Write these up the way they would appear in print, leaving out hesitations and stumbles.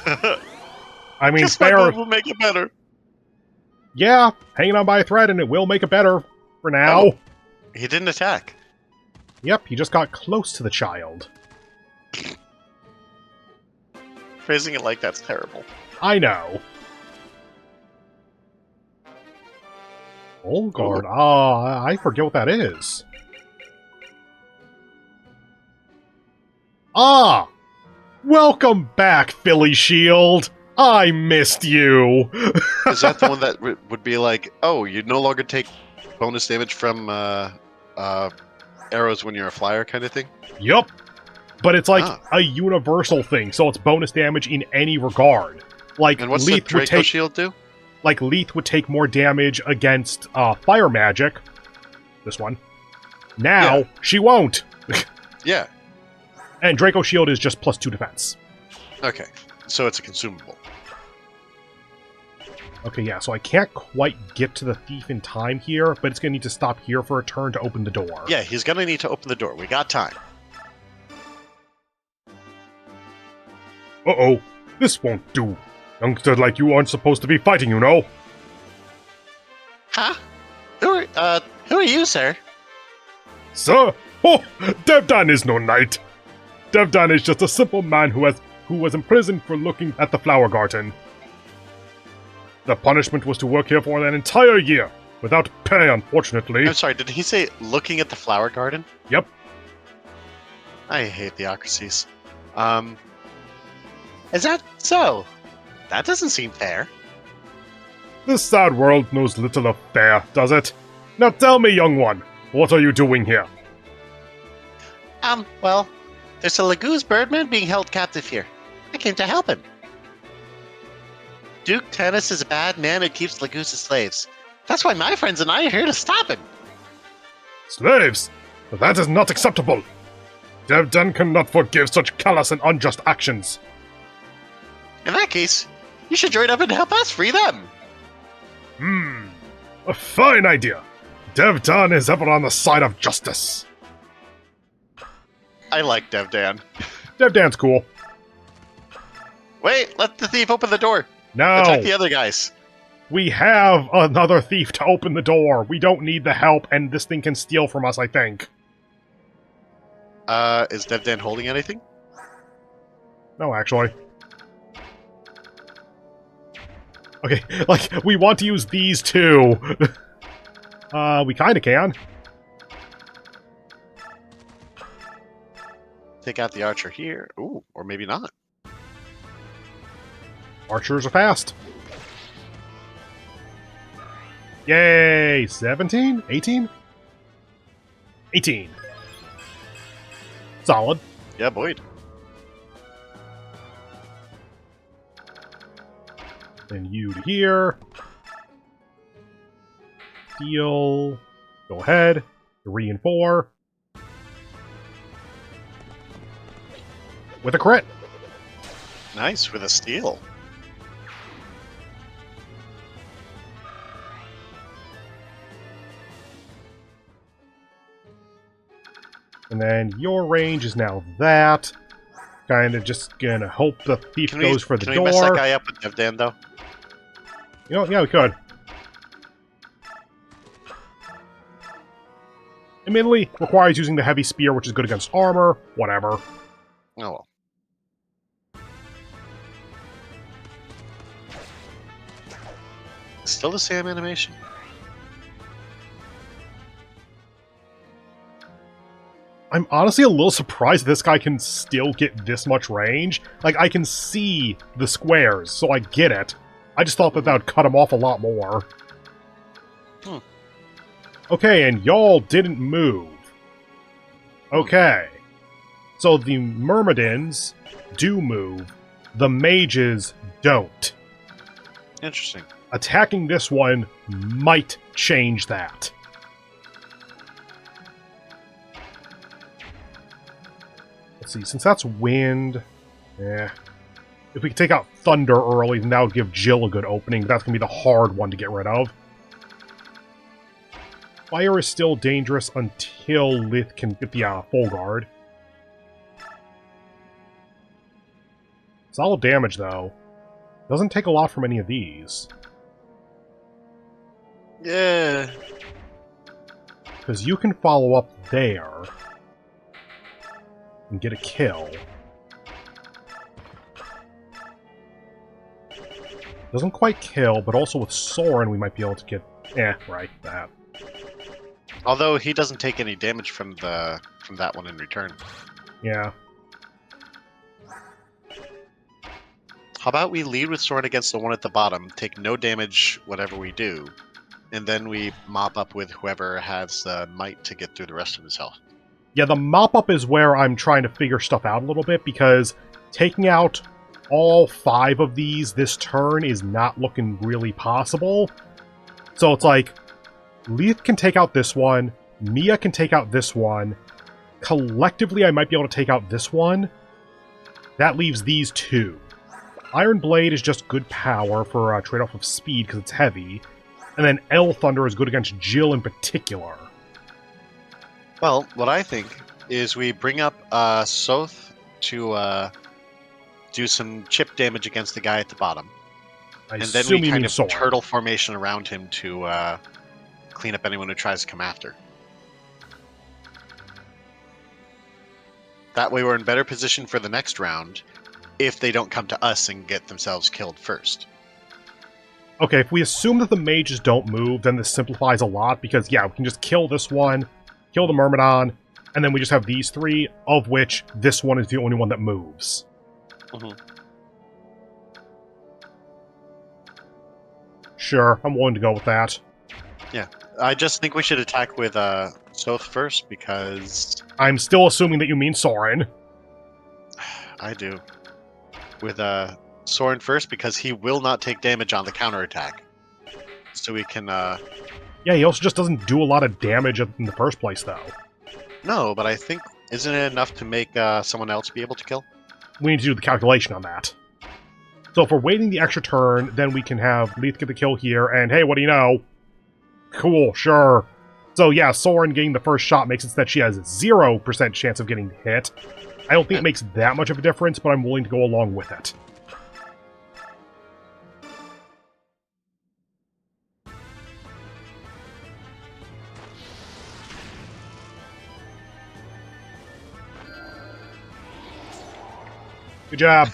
I mean, Guess my fair. move will make it better. Yeah, hanging on by a thread and it will make it better. For now. Oh. He didn't attack. Yep, he just got close to the child. Phrasing it like that's terrible. I know. Old guard. Ah, I forget what that is. Ah! Welcome back, Philly Shield! I missed you! Is that the one that would be like, oh, you no longer take bonus damage from arrows when you're a flyer kind of thing? Yup. But it's like a universal thing, so it's bonus damage in any regard. Like, and what's the Draco shield do? Like, Leith would take more damage against fire magic. This one. Now, she won't! Yeah. And Draco Shield is just +2 defense. Okay, so it's a consumable. Okay, yeah, so I can't quite get to the thief in time here, but it's going to need to stop here for a turn to open the door. Yeah, he's going to need to open the door. We got time. Uh-oh, this won't do. Youngsters like you aren't supposed to be fighting, you know? Huh? Who are you, sir? Sir? Oh, Devdan is no knight. Devdan is just a simple man who was imprisoned for looking at the flower garden. The punishment was to work here for an entire year, without pay, unfortunately. I'm sorry, did he say looking at the flower garden? Yep. I hate theocracies. Is that so? That doesn't seem fair. This sad world knows little of fair, does it? Now tell me, young one, what are you doing here? Well, there's a Laguz birdman being held captive here. I came to help him. Duke Tannis is a bad man who keeps Laguz as slaves. That's why my friends and I are here to stop him. Slaves? But that is not acceptable. Devdan cannot forgive such callous and unjust actions. In that case, you should join up and help us free them. A fine idea. Devdan is ever on the side of justice. I like Devdan. Devdan's cool. Wait, let the thief open the door. No. Attack the other guys. We have another thief to open the door. We don't need the help, and this thing can steal from us, I think. Is Devdan holding anything? No, actually. Okay, like, we want to use these two. We kinda can. Take out the archer here. Ooh, or maybe not. Archers are fast. Yay! 17? 18? 18. Solid. Yeah, Boyd. Then you to here. Deal. Go ahead. 3 and 4. With a crit. Nice, with a steal. And then your range is now that. Kind of just gonna hope the thief goes for the door. Can we mess that guy up with Devdan, though? You know, yeah, we could. Admittedly, requires using the heavy spear, which is good against armor. Whatever. Oh well. Still the same animation. I'm honestly a little surprised this guy can still get this much range. Like, I can see the squares, so I get it. I just thought that would cut him off a lot more. Okay, and y'all didn't move. Okay. So the Myrmidons do move. The mages don't. Interesting. Attacking this one might change that. Let's see, since that's wind... If we could take out thunder early, then that would give Jill a good opening, but that's going to be the hard one to get rid of. Fire is still dangerous until Lith can get the full guard. Solid damage, though. Doesn't take a lot from any of these. Yeah. Because you can follow up there and get a kill. Doesn't quite kill, but also with Soren we might be able to get... right, that. Although he doesn't take any damage from that one in return. Yeah. How about we lead with Soren against the one at the bottom, take no damage whatever we do, and then we mop up with whoever has the might to get through the rest of his health. Yeah, the mop-up is where I'm trying to figure stuff out a little bit, because taking out all 5 of these this turn is not looking really possible. So it's like, Leith can take out this one, Mia can take out this one, collectively I might be able to take out this one. That leaves these 2. Iron Blade is just good power for a trade-off of speed because it's heavy, and then El Thunder is good against Jill in particular. Well, what I think is we bring up Soth to do some chip damage against the guy at the bottom. I And then assume we you kind mean of Soren. turtle formation around him to clean up anyone who tries to come after. That way we're in better position for the next round if they don't come to us and get themselves killed first. Okay, if we assume that the mages don't move, then this simplifies a lot, because, yeah, we can just kill this one, kill the Myrmidon, and then we just have these 3, of which this one is the only one that moves. Mm-hmm. Sure, I'm willing to go with that. Yeah, I just think we should attack with Soth first, because... I'm still assuming that you mean Soren. I do. With Soren first, because he will not take damage on the counterattack. So we can... Yeah, he also just doesn't do a lot of damage in the first place, though. No, but I think... Isn't it enough to make someone else be able to kill? We need to do the calculation on that. So if we're waiting the extra turn, then we can have Leith get the kill here, and hey, what do you know? Cool, sure. So yeah, Soren getting the first shot makes it so that she has 0% chance of getting hit. I don't think it makes that much of a difference, but I'm willing to go along with it. Good job.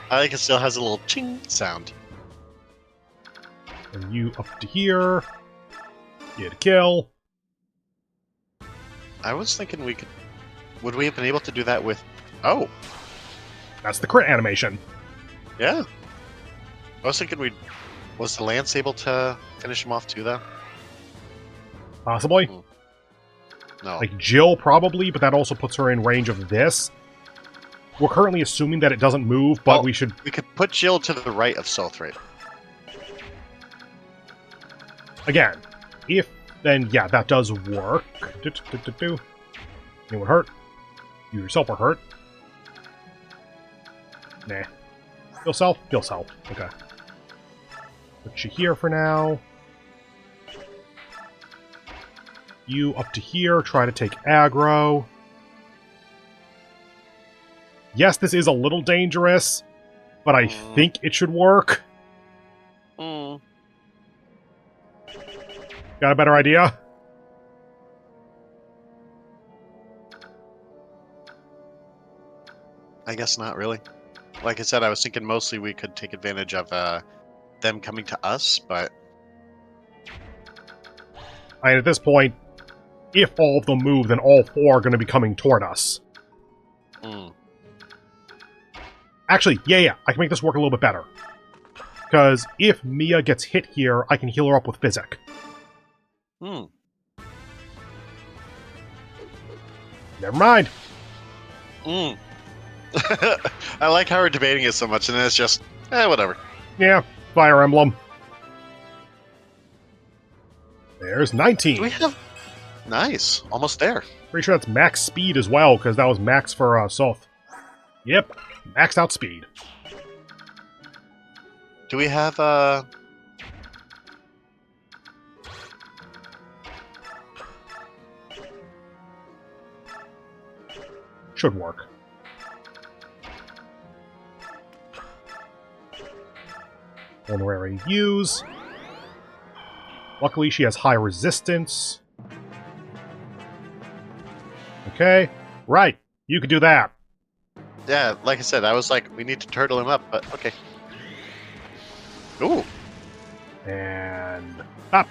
I think it still has a little ching sound. And you up to here. Get a kill. I was thinking we could... Would we have been able to do that with... Oh, That's the crit animation. yeah. I was thinking Was the Lance able to finish him off too, though? Possibly. No. Like Jill, probably, but that also puts her in range of this. We're currently assuming that it doesn't move, but Well, we should... We could put Jill to the right of Soth, right? Again, if... Then, yeah, that does work. Anyone hurt? You yourself are hurt. Nah. Feel self? Feel self. Okay. Put you here for now. You up to here, try to take aggro. Yes, this is a little dangerous, but I think it should work. Mm. Got a better idea? I guess not really. Like I said, I was thinking mostly we could take advantage of them coming to us, but... And at this point, if all of them move, then all 4 are going to be coming toward us. Mm. Actually, yeah, I can make this work a little bit better. Because if Mia gets hit here, I can heal her up with Physic. Hmm. Never mind. Mm. I like how we're debating it so much, and then it's just, whatever. Yeah, Fire Emblem. There's 19. Do we have... Nice. Almost there. Pretty sure that's max speed as well, because that was max for Soth. Yep, maxed out speed. Do we have, Should work. Vulnerary use. Luckily, she has high resistance. Okay. Right. You could do that. Yeah, like I said, I was like, we need to turtle him up, but okay. Ooh. And up.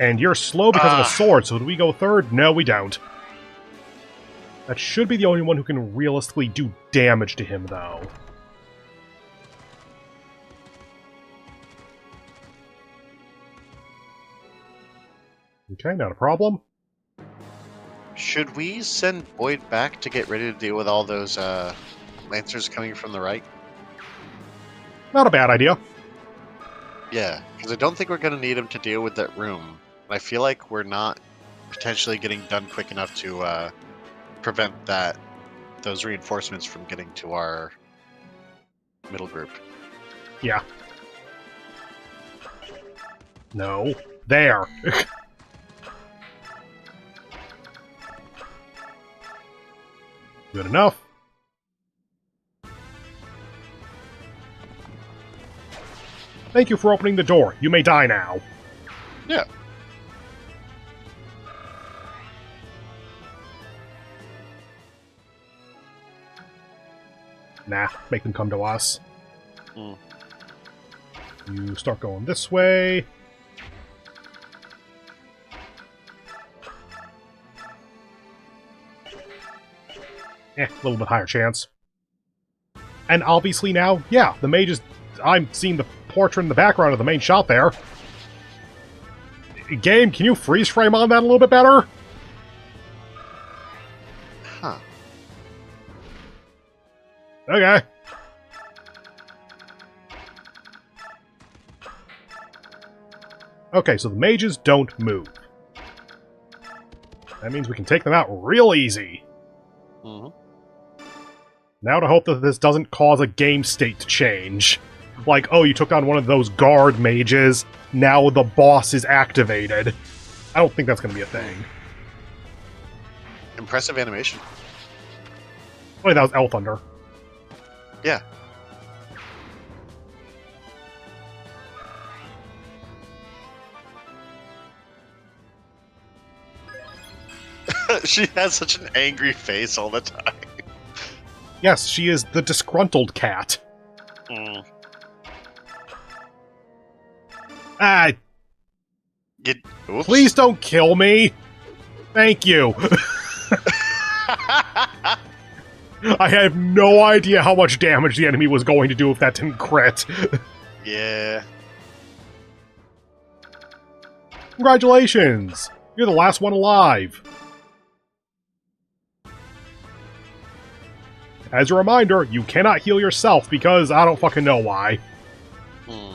And you're slow because of a sword, so do we go third? No, we don't. That should be the only one who can realistically do damage to him, though. Okay, not a problem. Should we send Boyd back to get ready to deal with all those lancers coming from the right? Not a bad idea. Yeah, because I don't think we're going to need him to deal with that room. I feel like we're not potentially getting done quick enough to prevent those reinforcements from getting to our middle group. Yeah. No. There. Good enough. Thank you for opening the door. You may die now. Yeah. Nah, make them come to us. Mm. You start going this way. A little bit higher chance. And obviously now, yeah, the mage is... I'm seeing the portrait in the background of the main shot there. Game, can you freeze frame on that a little bit better? Huh. Okay. Okay, so the mages don't move. That means we can take them out real easy. Mm-hmm. Now to hope that this doesn't cause a game state to change. Like, oh, you took on one of those guard mages, now the boss is activated. I don't think that's going to be a thing. Impressive animation. Wait, that was Elf Thunder. Yeah. She has such an angry face all the time. Yes, she is the disgruntled cat. Mm. Please don't kill me! Thank you! I have no idea how much damage the enemy was going to do if that didn't crit. Yeah. Congratulations! You're the last one alive. As a reminder, you cannot heal yourself because I don't fucking know why. Hmm.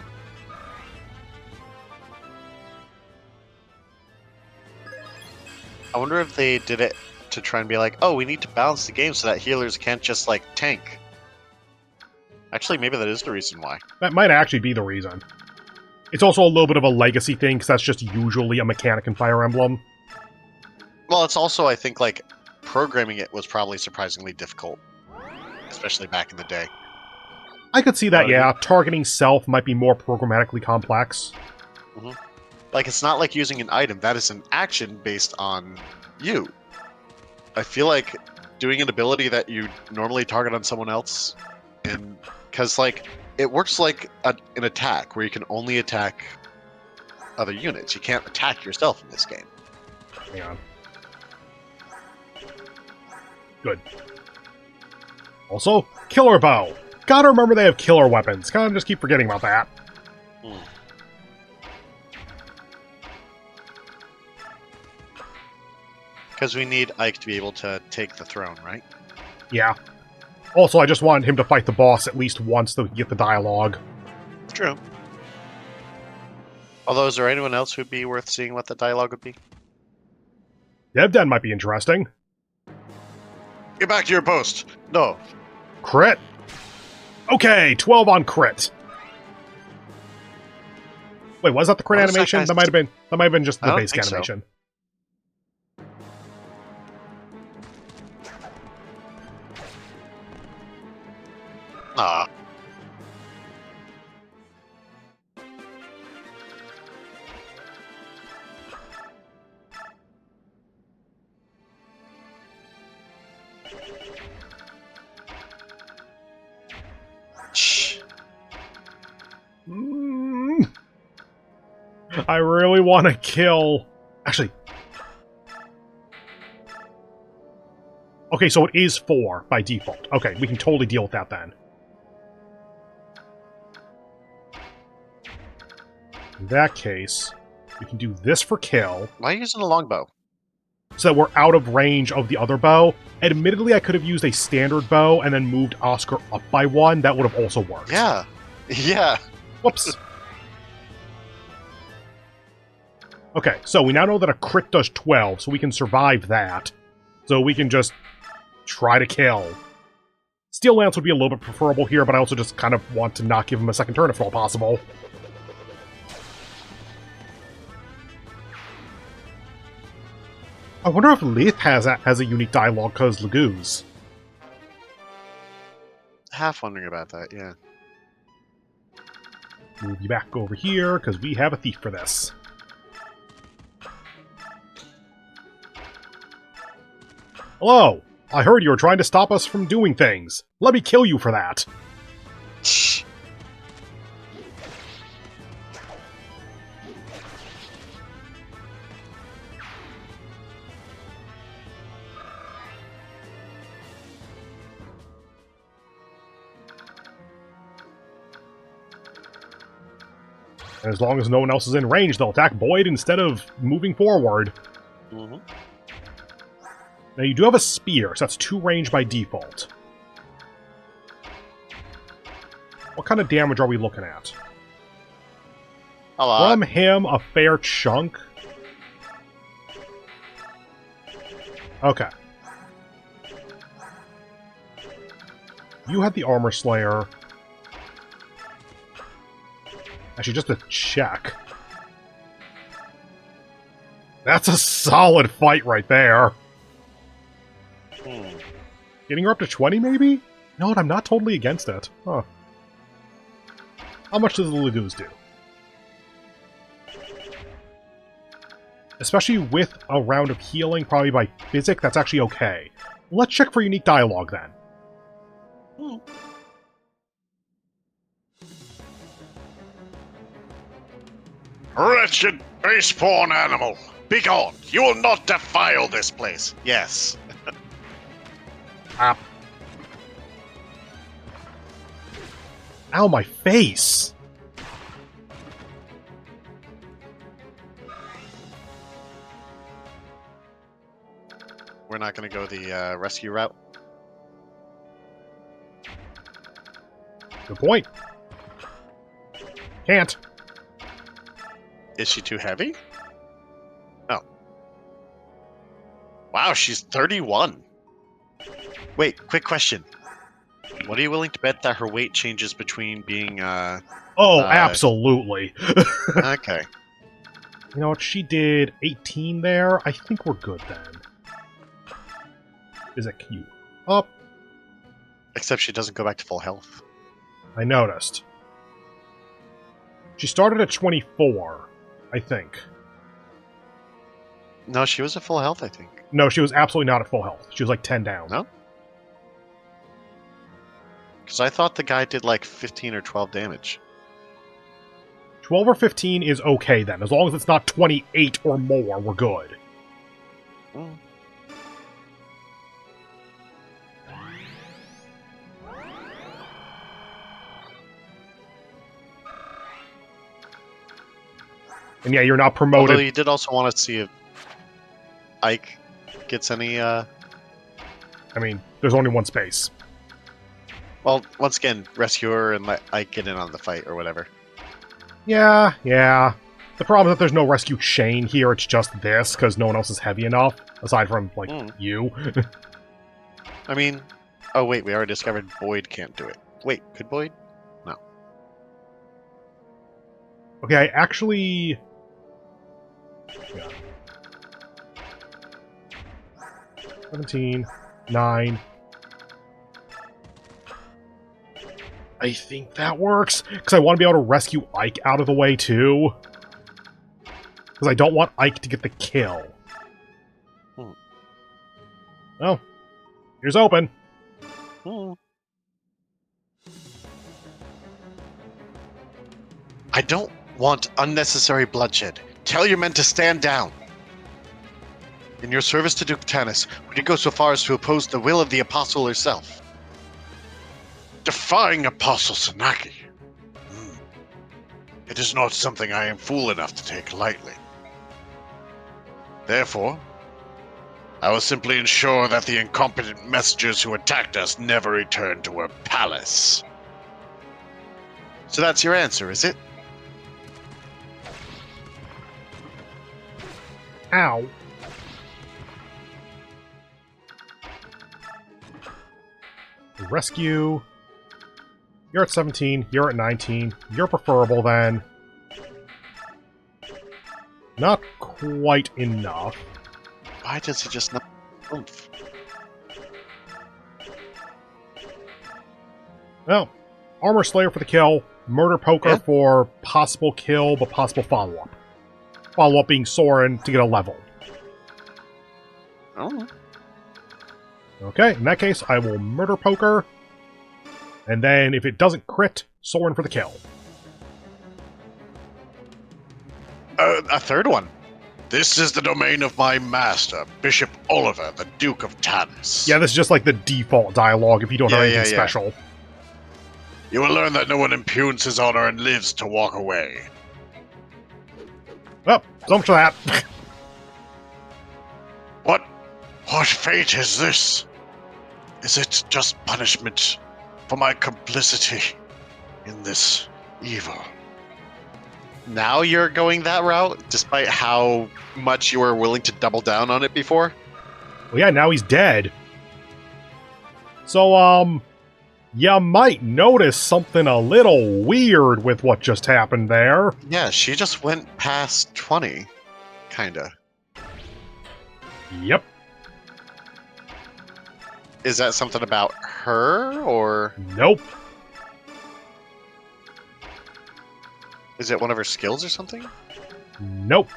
I wonder if they did it to try and be like, oh, we need to balance the game so that healers can't just, like, tank. Actually, maybe that is the reason why. That might actually be the reason. It's also a little bit of a legacy thing, because that's just usually a mechanic in Fire Emblem. Well, it's also, I think, like, programming it was probably surprisingly difficult. Especially back in the day. I could see that, yeah. Targeting self might be more programmatically complex. Mm-hmm. Like, it's not like using an item. That is an action based on you. I feel like doing an ability that you normally target on someone else, and because, like, it works like an attack, where you can only attack other units. You can't attack yourself in this game. Hang on. Good. Also, killer bow. Gotta remember they have killer weapons. Kinda just keep forgetting about that. Hmm. Because we need Ike to be able to take the throne, right? Yeah. Also, I just wanted him to fight the boss at least once to get the dialogue. True. Although, is there anyone else who'd be worth seeing what the dialogue would be? Devden might be interesting. Get back to your post! No. Crit? Okay, 12 on crit. Wait, was that the crit animation? That might have been just the basic animation. So. Ah. Shh. I really want to kill... Actually... Okay, so it is 4 by default. Okay, we can totally deal with that then. In that case, we can do this for kill. Why are you using a longbow? So that we're out of range of the other bow. Admittedly, I could have used a standard bow and then moved Oscar up by 1. That would have also worked. Yeah. Yeah. Whoops. Okay, so we now know that a crit does 12, so we can survive that. So we can just try to kill. Steel Lance would be a little bit preferable here, but I also just kind of want to not give him a second turn if at all possible. I wonder if Lith has a unique dialogue because Lagoos. Half wondering about that, yeah. Move you back over here, because we have a thief for this. Hello! I heard you were trying to stop us from doing things. Let me kill you for that. Shh. And as long as no one else is in range, they'll attack Boyd instead of moving forward. Mm-hmm. Now, you do have a spear, so that's 2 range by default. What kind of damage are we looking at? A lot. From him, a fair chunk. Okay. You had the Armor Slayer. Actually, just a check. That's a solid fight right there. Getting her up to 20, maybe? No, I'm not totally against it. Huh. How much does the Lagoos do? Especially with a round of healing, probably by Physic, that's actually okay. Let's check for unique dialogue, then. Wretched base-born animal! Begone! You will not defile this place! Yes. Ah. Ow, my face! We're not going to go the rescue route? Good point. Can't. Is she too heavy? Oh. Wow, she's 31. Wait, quick question. What are you willing to bet that her weight changes between being, absolutely. Okay. You know what? She did 18 there. I think we're good then. Is it cute? Up. Except she doesn't go back to full health. I noticed. She started at 24, I think. No, she was at full health, I think. No, she was absolutely not at full health. She was like 10 down. No? Because I thought the guy did like 15 or 12 damage. 12 or 15 is okay then. As long as it's not 28 or more, we're good. Mm. And yeah, you're not promoted. Although you did also want to see if Ike gets any, I mean, there's only one space. Well, once again, rescue her and let Ike get in on the fight or whatever. Yeah. The problem is that there's no rescue Shane here, it's just this, because no one else is heavy enough, aside from, like, you. I mean, oh wait, we already discovered Boyd can't do it. Wait, could Boyd? No. Okay, I actually... Yeah. 17, 9... I think that works, because I want to be able to rescue Ike out of the way, too. Because I don't want Ike to get the kill. Oh. Here's open. I don't want unnecessary bloodshed. Tell your men to stand down. In your service to Duke Tannis, would you go so far as to oppose the will of the Apostle herself? Defying Apostle Sanaki. It is not something I am fool enough to take lightly. Therefore, I will simply ensure that the incompetent messengers who attacked us never return to her palace. So that's your answer, is it? Ow. Rescue. You're at 17, you're at 19. You're preferable then. Not quite enough. Why does he just not... Oomph. Well, Armor Slayer for the kill, Murder Poker for possible kill, but possible follow-up. Follow-up being Soren to get a level. Oh. Okay, in that case, I will Murder Poker, and then if it doesn't crit, Soren for the kill. A third one. This is the domain of my master, Bishop Oliver, the Duke of Tannis. Yeah, this is just like the default dialogue if you don't have anything special. You will learn that no one impugns his honor and lives to walk away. Well, so much for that. What fate is this? Is it just punishment for my complicity in this evil? Now you're going that route, despite how much you were willing to double down on it before? Well, yeah, now he's dead. So, you might notice something a little weird with what just happened there. Yeah, she just went past 20, kinda. Yep. Is that something about her, or...? Nope. Is it one of her skills or something? Nope.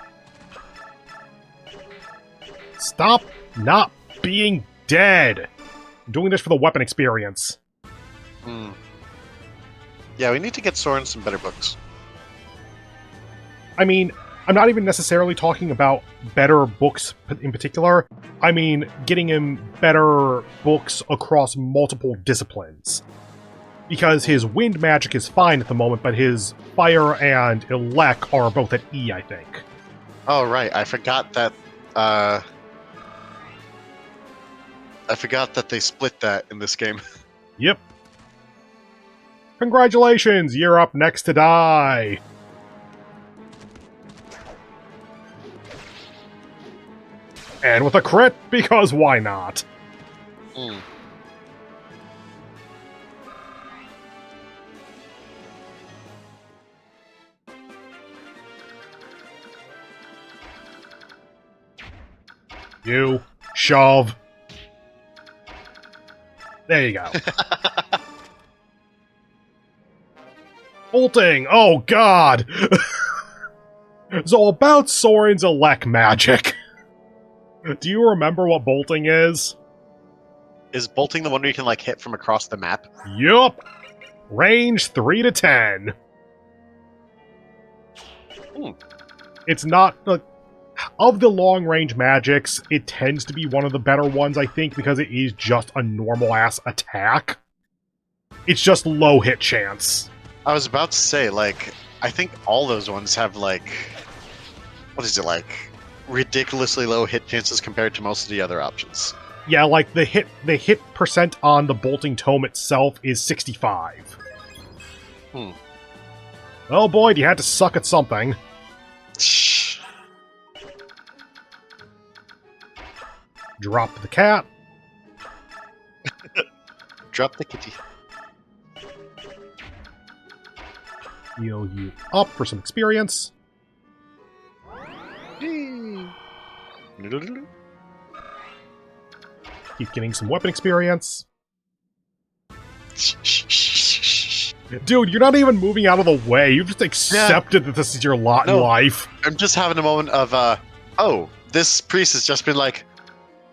Stop not being dead. I'm doing this for the weapon experience. Yeah, we need to get Soren some better books. I mean, I'm not even necessarily talking about better books in particular. I mean, getting him better books across multiple disciplines. Because his wind magic is fine at the moment, but his fire and elect are both at E, I think. Oh, right. I forgot that they split that in this game. Yep. Congratulations, you're up next to die. And with a crit, because why not? You shove. There you go. Bolting! Oh god! So about Soren's elect magic. Do you remember what bolting is? Is bolting the one where you can, like, hit from across the map? Yup! Range 3 to 10. It's not... of the long-range magics, it tends to be one of the better ones, I think, because it is just a normal-ass attack. It's just low hit chance. I was about to say, like, I think all those ones have, like... What is it, like? Ridiculously low hit chances compared to most of the other options. Yeah, like, the hit percent on the bolting tome itself is 65. Oh boy, you had to suck at something. Drop the cat. Drop the kitty. Heal you up for some experience. Keep getting some weapon experience. Dude, you're not even moving out of the way. You've just accepted that this is your lot in life. I'm just having a moment of, oh, this priest has just been like,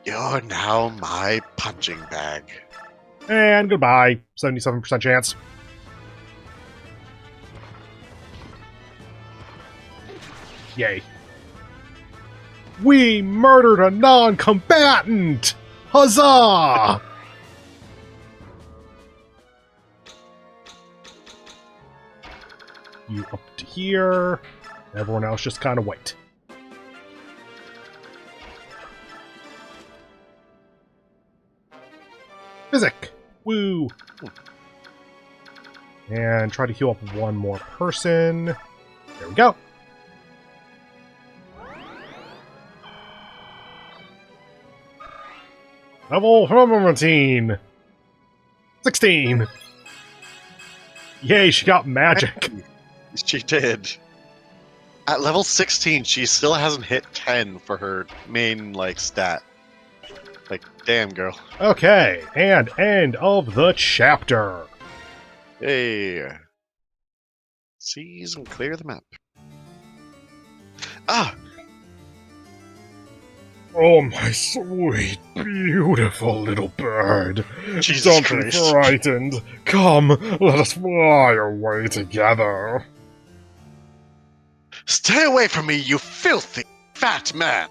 You're now my punching bag. And goodbye. 77% chance. Yay. We murdered a non-combatant! Huzzah! You up to here. Everyone else just kind of wait. Physic! Woo! And try to heal up one more person. There we go. Level 17! 16! Yay, she got magic! She did. At level 16, she still hasn't hit 10 for her main, stat. Damn, girl. Okay, and end of the chapter. Hey. Seize and clear the map. Ah! Oh, my sweet, beautiful little bird. Jesus Don't Christ. be frightened. Come, let us fly away together. Stay away from me, you filthy, fat man!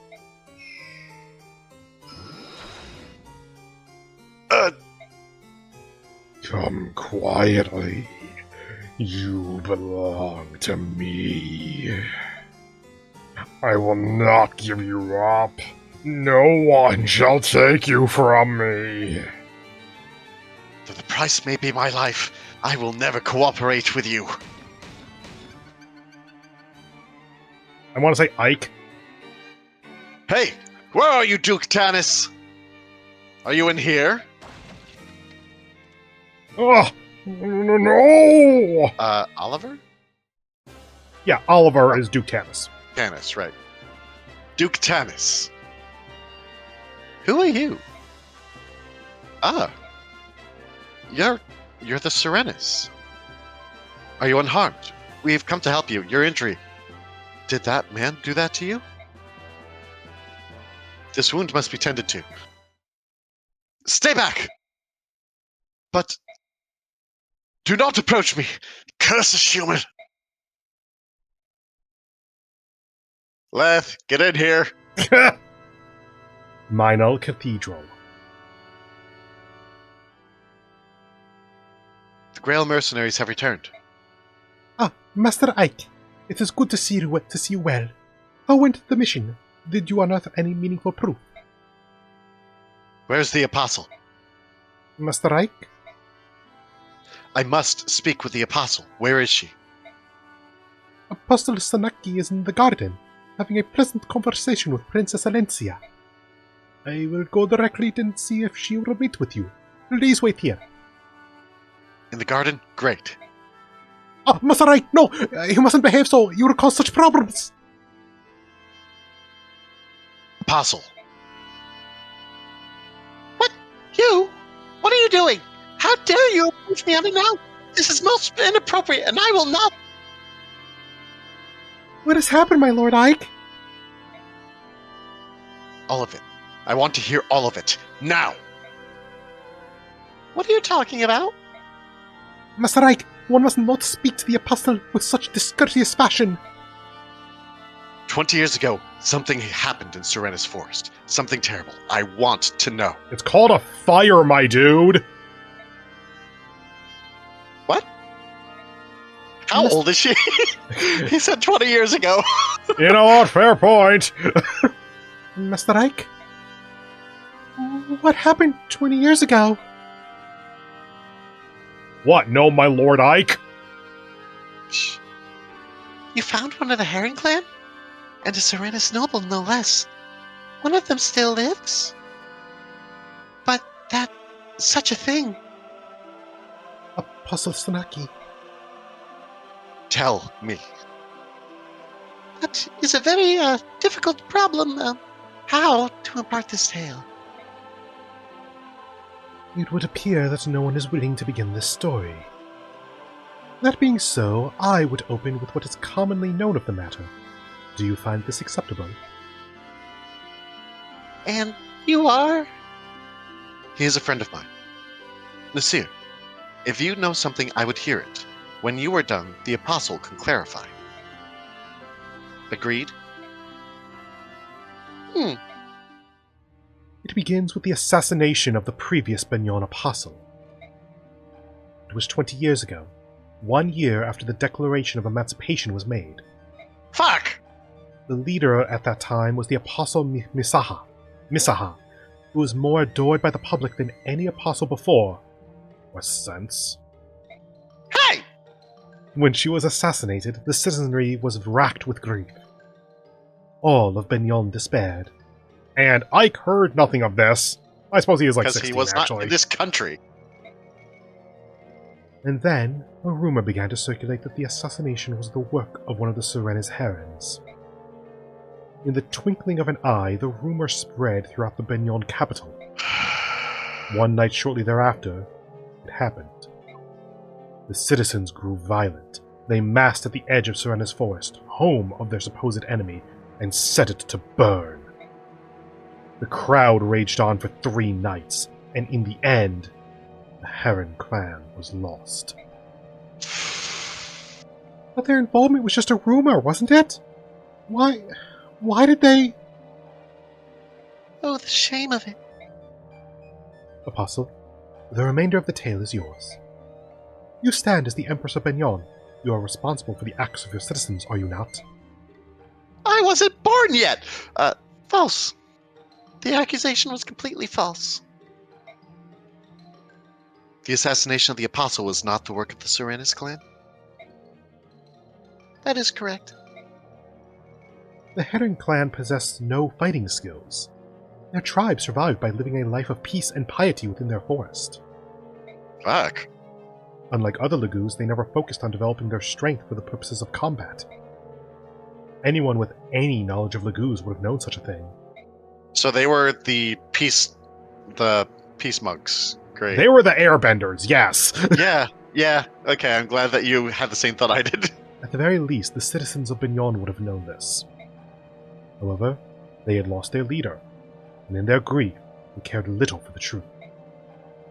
Come quietly. You belong to me. I will not give you up. No one shall take you from me. Though the price may be my life, I will never cooperate with you. I want to say Ike. Hey, where are you, Duke Tannis? Are you in here? Oh, no! Oliver? Yeah, Oliver is Duke Tannis. Tannis, right. Duke Tannis. Who are you? Ah. You're the Serenus. Are you unharmed? We've come to help you. Your injury. Did that man do that to you? This wound must be tended to. Stay back! But do not approach me, cursed human! Leth, get in here. Minor Cathedral. The Grail mercenaries have returned. Ah, Master Ike. It is good to see you well. How went the mission? Did you unearth any meaningful proof? Where's the apostle? Master Ike? I must speak with the apostle. Where is she? Apostle Sanaki is in the garden, having a pleasant conversation with Princess Alencia. I will go directly and see if she will meet with you. Please wait here. In the garden? Great. Ah, Master Ike, no! You mustn't behave so! You will cause such problems! Apostle. What? You? What are you doing? How dare you approach me unannounced? This is most inappropriate, and I will not... What has happened, my Lord Ike? All of it. I want to hear all of it. Now! What are you talking about? Master Ike, one must not speak to the Apostle with such discourteous fashion. 20 years ago, something happened in Serenus Forest. Something terrible. I want to know. It's called a fire, my dude. What? How old is she? He said 20 years ago. You know what? Fair point. Master Ike? What happened 20 years ago? What? No, my Lord Ike? Shh. You found one of the Herring clan? And a Serenus noble, no less. One of them still lives? But such a thing. Apostle Sanaki. Tell me. That is a very difficult problem. How to impart this tale? It would appear that no one is willing to begin this story. That being so, I would open with what is commonly known of the matter. Do you find this acceptable? And You are? He is a friend of mine. Nasir, if you know something, I would hear it. When you are done, the Apostle can clarify. Agreed? It begins with the assassination of the previous Benyon Apostle. It was 20 years ago, 1 year after the Declaration of Emancipation was made. Fuck! The leader at that time was the Apostle Misaha, who was more adored by the public than any apostle before, or since. Hey! When she was assassinated, the citizenry was racked with grief. All of Benyon despaired. And Ike heard nothing of this. I suppose he is like Because 16, he was actually. not in this country. And then, a rumor began to circulate that the assassination was the work of one of the Serena's herons. In the twinkling of an eye, the rumor spread throughout the Benyon capital. One night shortly thereafter, it happened. The citizens grew violent. They massed at the edge of Serena's forest, home of their supposed enemy, and set it to burn. The crowd raged on for 3 nights, and in the end, the Heron clan was lost. But their involvement was just a rumor, wasn't it? Why did they... Oh, the shame of it. Apostle, the remainder of the tale is yours. You stand as the Empress of Benyon. You are responsible for the acts of your citizens, are you not? I wasn't born yet! False. The accusation was completely false. The assassination of the Apostle was not the work of the Serenis clan? That is correct. The Heron clan possessed no fighting skills. Their tribe survived by living a life of peace and piety within their forest. Fuck. Unlike other Lagoos, they never focused on developing their strength for the purposes of combat. Anyone with any knowledge of Lagoos would have known such a thing. So they were the peace monks. Great. They were the airbenders, yes. yeah. Okay, I'm glad that you had the same thought I did. At the very least, the citizens of Benyon would have known this. However, they had lost their leader, and in their grief, they cared little for the truth.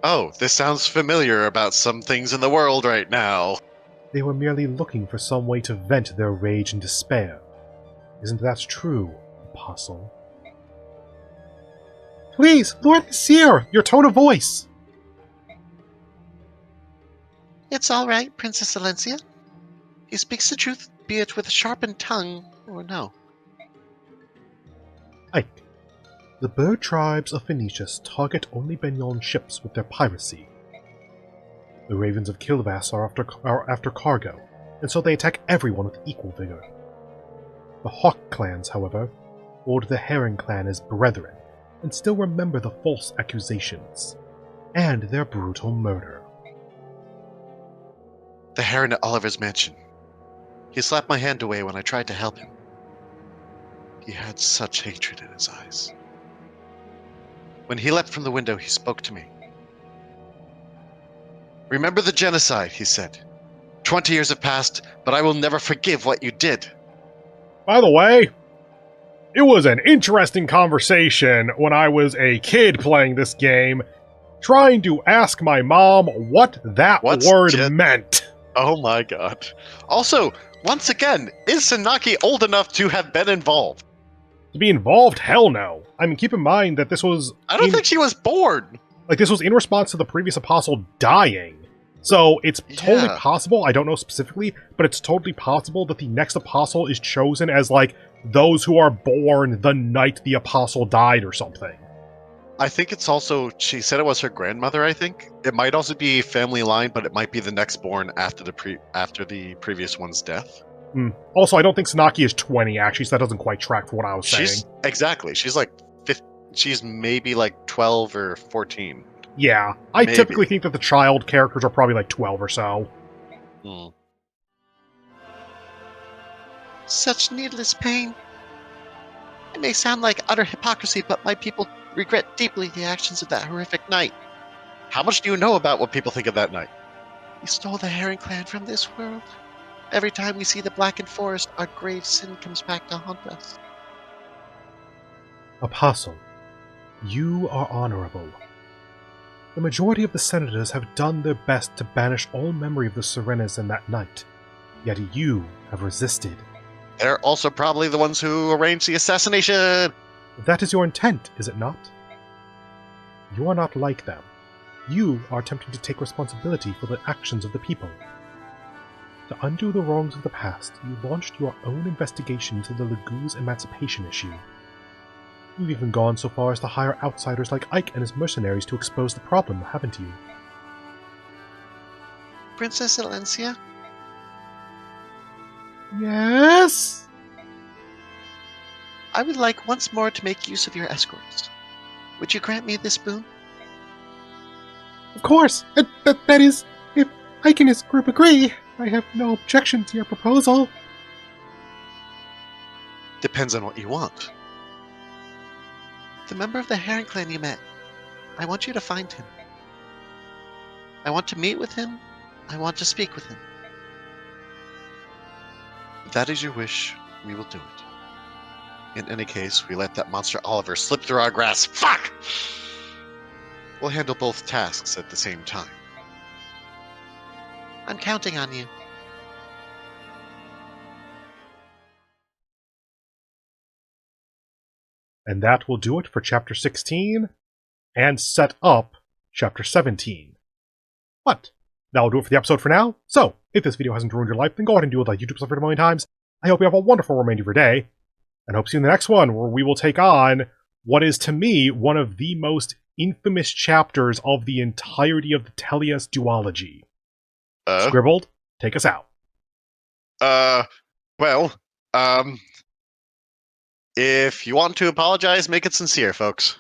Oh, this sounds familiar about some things in the world right now. They were merely looking for some way to vent their rage and despair. Isn't that true, Apostle? Please, Lord Nasir, your tone of voice! It's all right, Princess Alencia. He speaks the truth, be it with a sharpened tongue or no. Ike, the bird tribes of Phoenicia target only Benyon ships with their piracy. The ravens of Kilvas are after cargo, and so they attack everyone with equal vigor. The Hawk clans, however, hold the Heron clan as brethren, and still remember the false accusations, and their brutal murder. The Heron at Oliver's mansion. He slapped my hand away when I tried to help him. He had such hatred in his eyes. When he leapt from the window, he spoke to me. Remember the genocide, he said. 20 years have passed, but I will never forgive what you did. By the way, it was an interesting conversation when I was a kid playing this game, trying to ask my mom what that word meant. Oh my god. Also, once again, is Sanaki old enough to have been involved? To be involved? Hell no. I mean, keep in mind that this was... I don't think she was born! Like, this was in response to the previous apostle dying. So, it's totally possible, I don't know specifically, but it's totally possible that the next apostle is chosen as, like, those who are born the night the apostle died or something. I think it's also, she said it was her grandmother, I think. It might also be family line, but it might be the next born after the previous one's death. Also, I don't think Sanaki is 20, actually, so that doesn't quite track for what I was saying. Exactly. She's like, she's maybe like 12 or 14. Yeah, I typically think that the child characters are probably like 12 or so. Such needless pain. It may sound like utter hypocrisy, but my people regret deeply the actions of that horrific night. How much do you know about what people think of that night? We stole the Heron clan from this world. Every time we see the blackened forest, our grave sin comes back to haunt us. Apostle, You are honorable. The majority of the senators have done their best to banish all memory of the Serenas in that night, yet you have resisted. They're also probably the ones who arranged the assassination! That is your intent, is it not? You are not like them. You are attempting to take responsibility for the actions of the people. To undo the wrongs of the past, you launched your own investigation into the Legoo's emancipation issue. You've even gone so far as to hire outsiders like Ike and his mercenaries to expose the problem, haven't you? Princess Alencia? Yes? I would like once more to make use of your escorts. Would you grant me this boon? Of course! That is, if Ike and his group agree, I have no objection to your proposal. Depends on what you want. The member of the Heron clan you met. I want you to find him. I want to meet with him. I want to speak with him. If that is your wish, we will do it. In any case, we let that monster Oliver slip through our grasp. Fuck! We'll handle both tasks at the same time. I'm counting on you. And that will do it for Chapter 16, and set up Chapter 17. But that will do it for the episode for now. So, if this video hasn't ruined your life, then go ahead and do it like YouTube suffered a million times. I hope you have a wonderful remainder of your day, and hope to see you in the next one, where we will take on what is, to me, one of the most infamous chapters of the entirety of the Tellius duology. Scribbled, take us out. If you want to apologize, make it sincere, folks.